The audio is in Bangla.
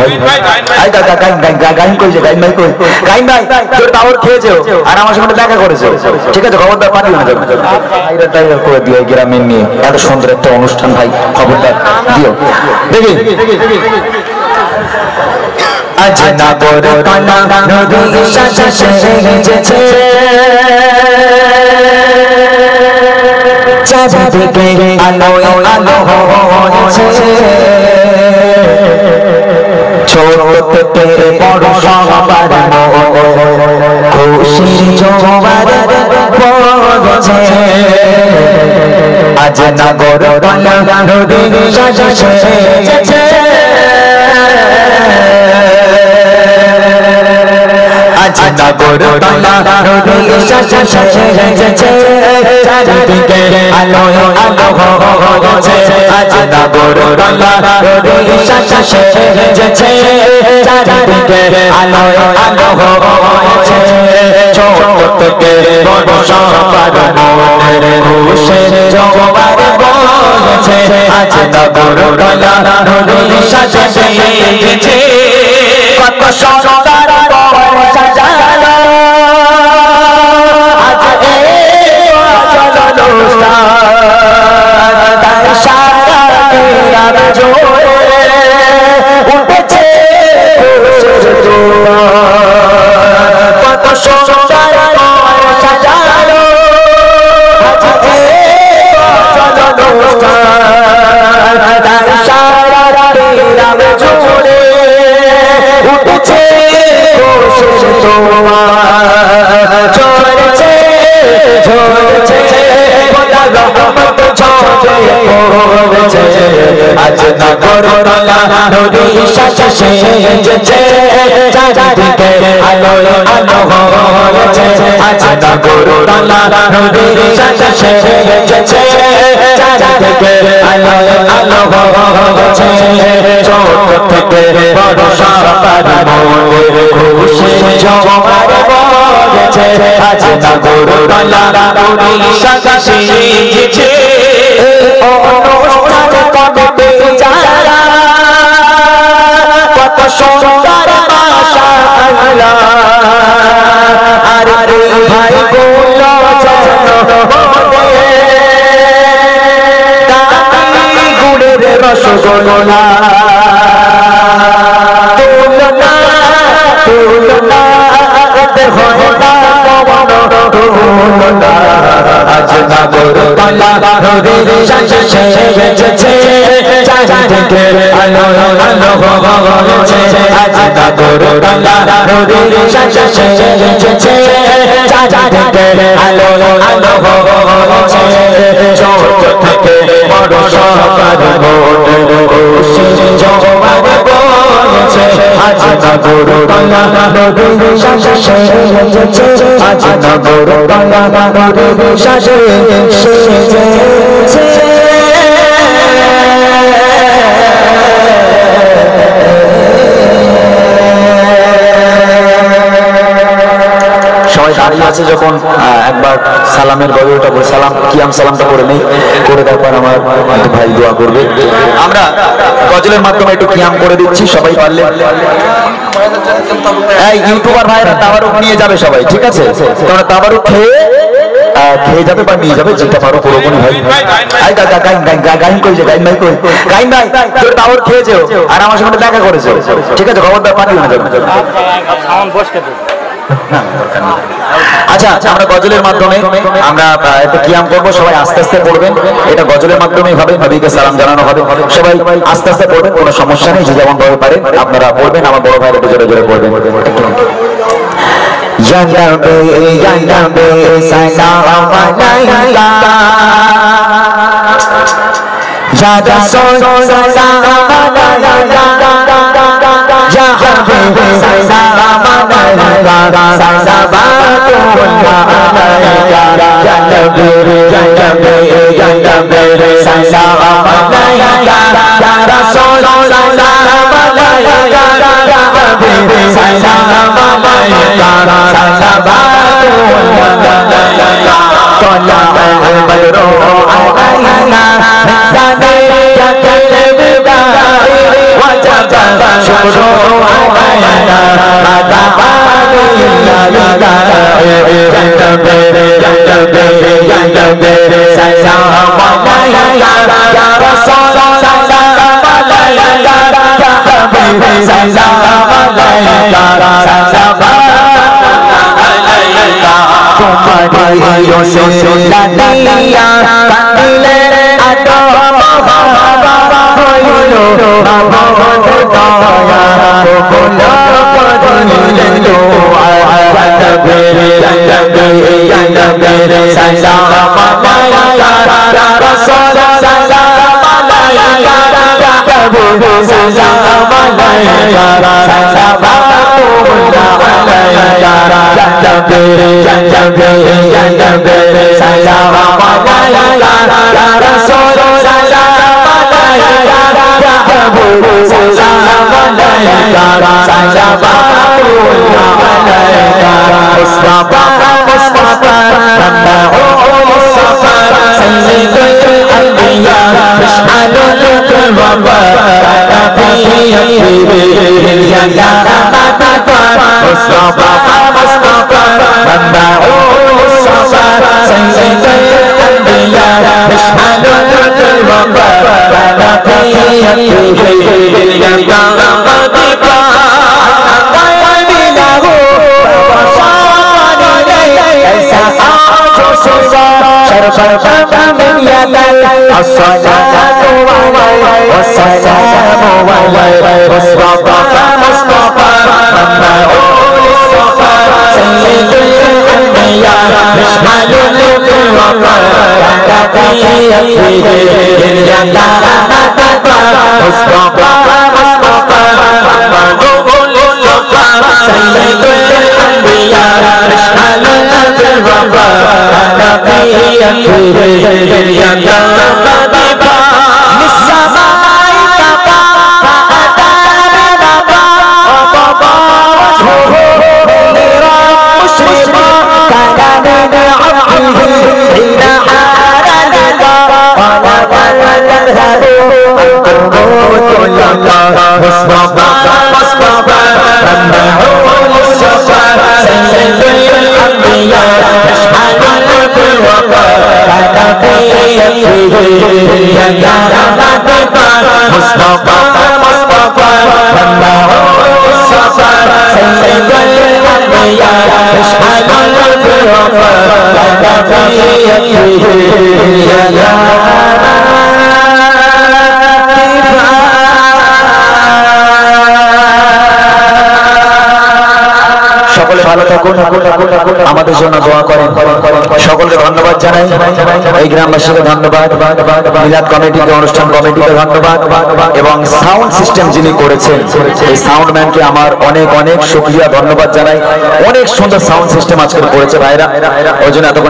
ভাই আই গাইন কই যে গাইন ভাই তোর টাওয়ার খেয়েছো আর আমার সঙ্গে দেখা করেছো ঠিক আছে খবরদার পাঠিও না ভাইরা টাইগার করে দিও গ্রামের নিয়ে এত সুন্দর একটা অনুষ্ঠান ভাই খবরদার দিও দেখি আজ নগর কানা নদী সাজা সেজেছে চারিদিকে আলো আলো হচ্ছে ছোট থেকে বড় সবার খুশির জোয়ার পড়ছে আজ নগর কানা নদী সাজা সেজেছে আজ নগর কানা নদী সাজা সেজেছে চারিদিকে আলো আলো হচ্ছে আজ নগর কানা নদী সাজা সেজেছে চারিদিকে আলো আলো হচ্ছে ছোট থেকে বড় সবার মনের খুশির জোয়ার বইছে আজ নগর কানা নদী সাজা সেজেছে কত সুন্দর সাজানো আজ তার সারা গ্রাম জোরে উঠেছে কত সুন্দর সাজানো আজ তার সারা গ্রাম জোরে উঠেছে ঝরছে আজ নগর কানা নদী সাজা সেজেছে চারিদিকে আলো আলো হচ্ছে আজ নগর কানা নদী সাজা সেজেছে চারিদিকে আলো আলো হচ্ছে ছোট থেকে বড় সবার মনের খুশির জোয়ার বইছে আজ নগর কানা নদী সাজা সেজেছে অনুষ্ঠান কমিটি যারা কত সুন্দর মাশাআল্লাহ আর ভাই গুলো কাটি গুড়ের রসগোল্লা তুলনা আজ নগর কানা নদী সাজা সেজেছে চারিদিকে আলো আলো হচ্ছে আজ নগর কানা নদী সাজা সেজেছে চারিদিকে আলো আলো হচ্ছে ছোট থেকে বড় সবার মনের খুশির জোয়ার বইছে আজ নগর কানা নদী সাজা সেজেছে আজ নগর কানা নদী সাজা সেজেছে সবাই দাঁড়িয়ে আছে যখন একবার সালামের গজলটা বলে সালাম কিয়াম সালামটা করে নেই করে তারপর আমার ভাই দোয়া করবে আমরা গজলের মাধ্যমে একটু কিয়াম করে দিচ্ছি সবাই পারলে এই ইউটিউবার ভাইরা তাবারুক নিয়ে যাবে সবাই ঠিক আছে তোমরা তাবারুক খেয়ে যাবে বা নিয়ে যাবে যেটা পারো পুরোপুরি ভাই আই গাইন কই যে গাইন ভাই তোর তাবারুক খেয়েছো আর আমার সঙ্গে দেখা করেছো ঠিক আছে খবরদার পাঠিও না সাউন্ড বসকে আচ্ছা আমরা গজলের মাধ্যমে আমরা একটা কিয়াম করব সবাই আস্তে আস্তে পড়বেন এটা গজলের মাধ্যমেই হবে নবীকে সালাম জানানো হবে সবাই আস্তে আস্তে পড়বেন কোনো সমস্যা নেই যে যেমন ভাবে পারেন আপনারা পড়বেন আমার বড় ভাইরা জোরে জোরে পড়বেন Ya Nabi salam alayka Ya Rasul salam alayka Ya Habib salam alayka Salavatullah alayka Ya Nabi salam alayka Ya Rasul salam alayka Ya Habib salam alayka طلع البدر علينا من ثنيات الوداع وجب شكر Lalia কাঁদিলে আতো বাবা হইল ভগবত দয়া কবুল করিলেন দোয়া তাকবীর সালাম আলাইকা রাসূল সালাম আলাইকা কবুল সালাম আলাইকা সালাম আলাইকা তাকবীর সালাম আলাইকা রাসূল সালাম আলাইকা কবুল সালাম আলাইকা সালাম আলাইকা মুস্তাফা মুস্তাফা রাব্বুল সফর সাইয়্যিদুল আম্বিয়া ইশআলুল কুরবা কাফিয়াতিহি ইয়া মুস্তাফা মুস্তাফা রাব্বুল সফর সাইয়্যিদুল আম্বিয়া ইশআলুল কুরবা কাফিয়াতিহি ইয়া شرف من يدي الصلاة والسلام مصطفى مصطفى ربه الصفا سيد الأنبياء مشمل الوفا كتفيته مصطفى مصطفى ربه الصفا سيد الأنبياء مشمل الوفا সকলে ভালো থাকুন, আমাদের জন্য দোয়া করেন। সকলকে ধন্যবাদ জানাই, এই গ্রামবাসীকে ধন্যবাদ, মিলাদ কমিটিকে, অনুষ্ঠান কমিটিকে ধন্যবাদ, এবং সাউন্ড সিস্টেম যিনি করেছেন এই সাউন্ডম্যানকে আমার অনেক অনেক শুকরিয়া, ধন্যবাদ জানাই। অনেক সুন্দর সাউন্ড সিস্টেম আজকে করেছে ভাইরা, ওই জন্য এতক্ষণ